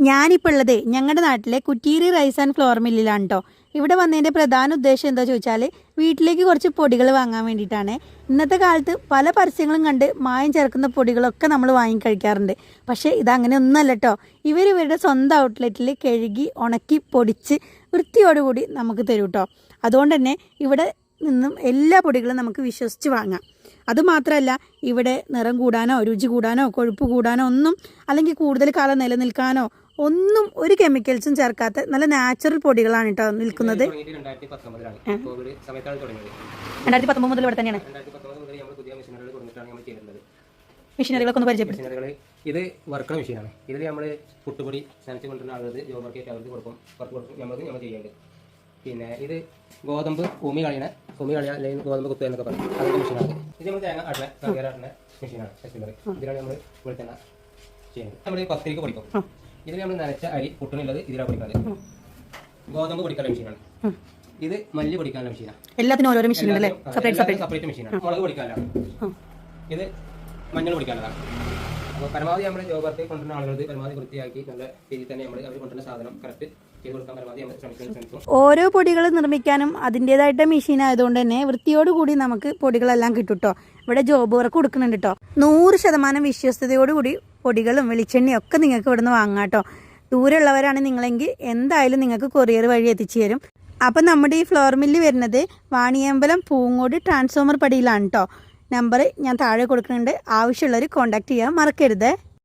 ഞാനിപ്പോൾ ഉള്ളത് ഞങ്ങളുടെ നാട്ടിലെ കുറ്റീരി റൈസ് ആൻഡ് ഫ്ലോർ മില്ലിലാണ് കേട്ടോ. ഇവിടെ വന്നതിൻ്റെ പ്രധാന ഉദ്ദേശം എന്താ ചോദിച്ചാൽ വീട്ടിലേക്ക് കുറച്ച് പൊടികൾ വാങ്ങാൻ വേണ്ടിയിട്ടാണ്. ഇന്നത്തെ കാലത്ത് പല പരസ്യങ്ങളും കണ്ട് മായം ചേർക്കുന്ന പൊടികളൊക്കെ നമ്മൾ വാങ്ങിക്കഴിക്കാറുണ്ട്. പക്ഷേ ഇതങ്ങനെ ഒന്നുമല്ല കേട്ടോ. ഇവരുടെ സ്വന്തം ഔട്ട്ലെറ്റിൽ കഴുകി ഉണക്കി പൊടിച്ച് വൃത്തിയോടുകൂടി നമുക്ക് തരും കേട്ടോ. അതുകൊണ്ട് തന്നെ ഇവിടെ നിന്നും എല്ലാ പൊടികളും നമുക്ക് വിശ്വസിച്ച് വാങ്ങാം. അതുമാത്രമല്ല, ഇവിടെ നിറം കൂടാനോ രുചി കൂടാനോ കൊഴുപ്പ് കൂടാനോ ഒന്നും, അല്ലെങ്കിൽ കൂടുതൽ കാലം നിലനിൽക്കാനോ ഒന്നും ഒരു കെമിക്കൽസും ചേർക്കാത്ത നല്ല നാച്ചുറൽ പൊടികളാണ് കേട്ടോ നിൽക്കുന്നത്. 2019 മുതൽ ഇവിടെ തന്നെയാണ്. മെഷീനറികളൊക്കെ ഒന്ന് പരിചയപ്പെടുത്തുന്നത്. ഇത് വർക്കണ മെഷീനാണ്. ഇതിൽ നമ്മൾ പുട്ടുപൊടി നനച്ച് കൊണ്ടുവരുന്ന ആളുകൾ ജോബർക്ക് അവർക്ക് കൊടുക്കും നമ്മൾ ചെയ്യുന്നുണ്ട്. പിന്നെ ഇത് ഗോതമ്പ് ഭൂമി കളിയാ അല്ലെങ്കിൽ ഗോതമ്പ് കുത്തുക എന്നൊക്കെ പറയും, അതിൻ്റെ മെഷീനാണ്. ഇത് നമ്മൾ തേങ്ങ ആട്ടുന്ന മെഷീനാണ്. ഇതിലാണ് നമ്മൾ വെളിച്ചെണ്ണ ചെയ്യുന്നത്. നമ്മൾ പത്തിരിക്ക് പൊടിക്കും. ഇതിൽ നമ്മൾ നനച്ച അരി പുട്ടുന്നുള്ളത് ഇതിലാണ് പൊടിക്കുന്നത്. ഗോതമ്പ് പൊടിക്കാനുള്ള മെഷീനാണ്. ഇത് മല്ലി പൊടിക്കാനുള്ള മെഷീനാണ്. എല്ലാത്തിനും ഓരോ മെഷീൻ സെപ്പറേറ്റ് മെഷീനാണ്. മുളക് പൊടിക്കാനാണ്. ഇത് മഞ്ഞൾ പൊടിക്കാനുള്ളതാണ്. അപ്പോൾ പരമാവധി നമ്മൾ ജോബർക്ക് കൊണ്ടുവരുന്ന ആളുകൾക്ക് പരമാവധി വൃത്തിയാക്കി നല്ല രീതിയിൽ തന്നെ നമ്മൾ അവർ കൊണ്ടുവരുന്ന സാധനം കറക്റ്റ് ചെയ്ത് കൊടുക്കാൻ പരമാവധി നമ്മൾ ശ്രമിക്കും. ഓരോ പൊടികൾ നിർമ്മിക്കാനും അതിൻ്റെതായിട്ട് മെഷീൻ ആയതുകൊണ്ട് തന്നെ വൃത്തിയോടുകൂടി നമുക്ക് പൊടികളെല്ലാം കിട്ടും കേട്ടോ. ഇവിടെ ജോബ് വർക്ക് കൊടുക്കുന്നുണ്ട് കേട്ടോ. 100% വിശ്വസ്തയോടുകൂടി പൊടികളും വെളിച്ചെണ്ണയും ഒക്കെ നിങ്ങൾക്ക് ഇവിടുന്ന് വാങ്ങാം കേട്ടോ. ദൂരമുള്ളവരാണ് നിങ്ങളെങ്കിൽ എന്തായാലും നിങ്ങൾക്ക് കൊറിയർ വഴി എത്തിച്ചു തരും. അപ്പം നമ്മുടെ ഈ ഫ്ലോർ മില്ല് വരുന്നത് വാണിയമ്പലം പൂങ്ങോട് ട്രാൻസ്ഫോമർ പടിയിലാണ് കേട്ടോ. നമ്പർ ഞാൻ താഴെ കൊടുക്കുന്നുണ്ട്. ആവശ്യമുള്ളവർ കോൺടാക്ട് ചെയ്യാൻ മറക്കരുത്.